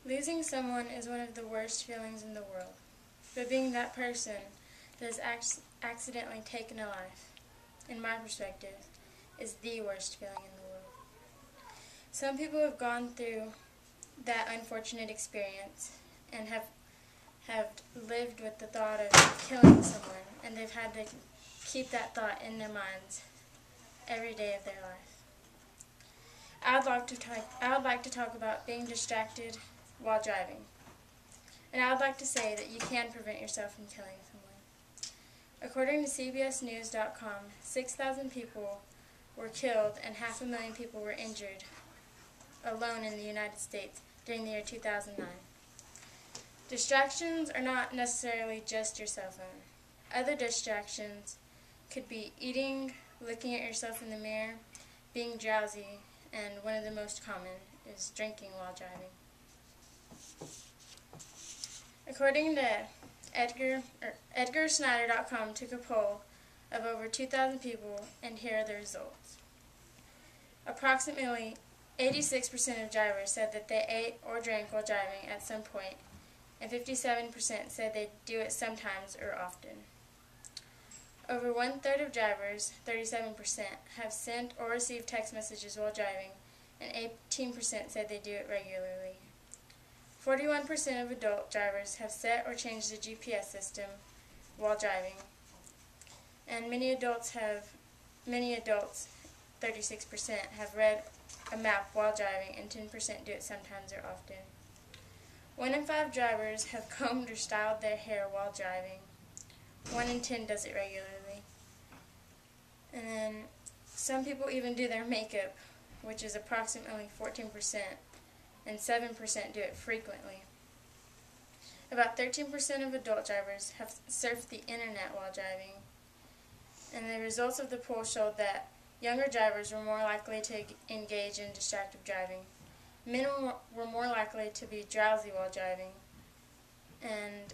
Losing someone is one of the worst feelings in the world, but being that person that has accidentally taken a life, in my perspective, is the worst feeling in the world. Some people have gone through that unfortunate experience and have lived with the thought of killing someone, and they've had to keep that thought in their minds every day of their life. I would like to talk about being distracted while driving. And I would like to say that you can prevent yourself from killing someone. According to CBSNews.com, 6,000 people were killed and 500,000 people were injured alone in the United States during the year 2009. Distractions are not necessarily just your cell phone. Other distractions could be eating, looking at yourself in the mirror, being drowsy, and one of the most common is drinking while driving. According to EdgarSnyder.com took a poll of over 2,000 people, and here are the results. Approximately 86% of drivers said that they ate or drank while driving at some point, and 57% said they do it sometimes or often. Over one-third of drivers, 37%, have sent or received text messages while driving, and 18% said they do it regularly. 41% of adult drivers have set or changed the GPS system while driving, and many adults, 36%, have read a map while driving, and 10% do it sometimes or often. 1 in 5 drivers have combed or styled their hair while driving. 1 in 10 does it regularly. And then some people even do their makeup, which is approximately 14%, and 7% do it frequently. About 13% of adult drivers have surfed the internet while driving, and the results of the poll showed that younger drivers were more likely to engage in distracted driving. Men were more likely to be drowsy while driving, and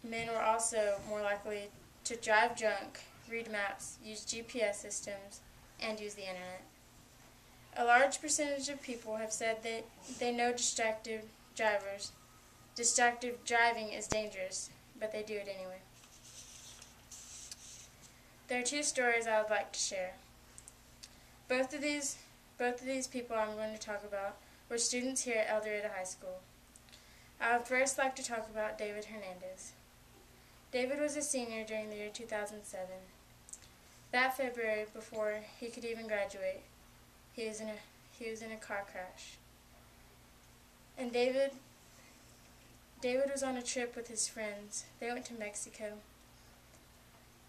men were also more likely to drive drunk, read maps, use GPS systems, and use the internet. A large percentage of people have said that they know distracted driving is dangerous, but they do it anyway. There are 2 stories I would like to share. Both of these people I'm going to talk about were students here at El Dorado High School. I would first like to talk about David Hernandez. David was a senior during the year 2007. That February, before he could even graduate, he was in a car crash. And David was on a trip with his friends. They went to Mexico.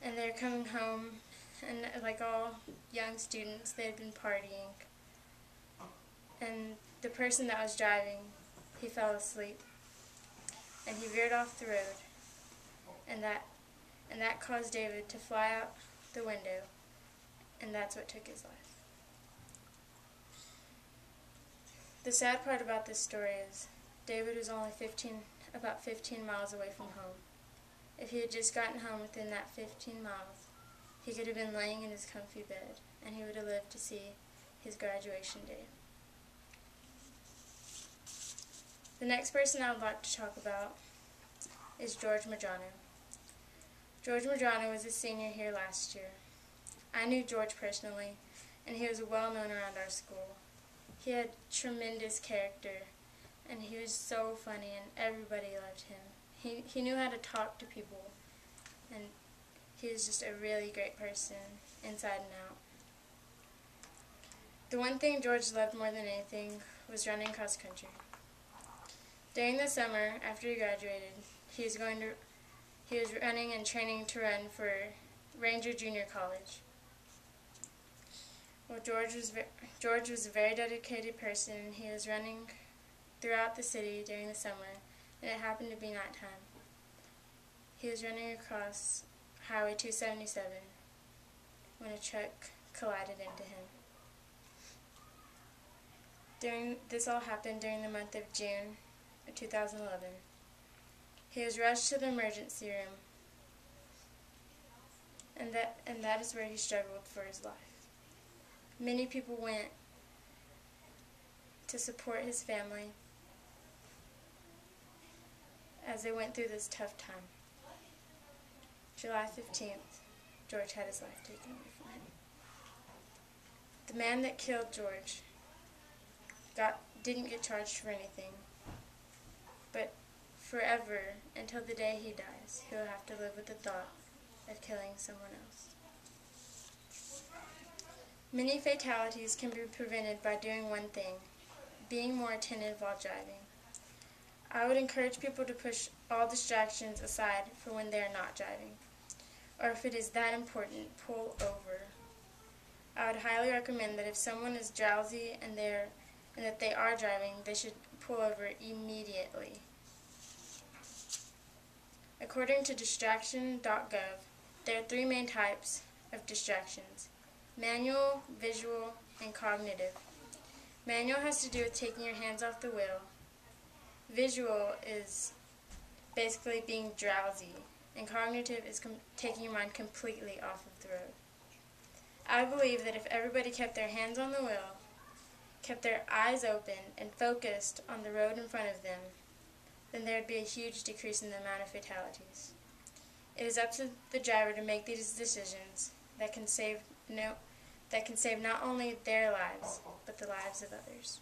And they were coming home, and like all young students, they had been partying. And the person that was driving, he fell asleep. And he veered off the road. And that caused David to fly out the window. And that's what took his life. The sad part about this story is David was only about 15 miles away from home. If he had just gotten home within that 15 miles, he could have been laying in his comfy bed, and he would have lived to see his graduation day. The next person I would like to talk about is George Medrano. George Medrano was a senior here last year. I knew George personally, and he was well known around our school. He had tremendous character, and he was so funny, and everybody loved him. He knew how to talk to people, and he was just a really great person, inside and out. The one thing George loved more than anything was running cross country. During the summer, after he graduated, he was running and training to run for Ranger Junior College. Well, George was a very dedicated person, and he was running throughout the city during the summer, and it happened to be nighttime. He was running across Highway 277 when a truck collided into him. This all happened during the month of June of 2011. He was rushed to the emergency room, and that is where he struggled for his life. Many people went to support his family, as they went through this tough time. July 15th, George had his life taken away from him. The man that killed George didn't get charged for anything, but forever, until the day he dies, he'll have to live with the thought of killing someone else. Many fatalities can be prevented by doing one thing: being more attentive while driving. I would encourage people to push all distractions aside for when they are not driving, or if it is that important, pull over. I would highly recommend that if someone is drowsy and that they are driving, they should pull over immediately. According to distraction.gov, there are 3 main types of distractions: manual, visual, and cognitive. Manual has to do with taking your hands off the wheel. Visual is basically being drowsy, and cognitive is taking your mind completely off of the road. I believe that if everybody kept their hands on the wheel, kept their eyes open, and focused on the road in front of them, then there would be a huge decrease in the amount of fatalities. It is up to the driver to make these decisions that can save not only their lives, but the lives of others.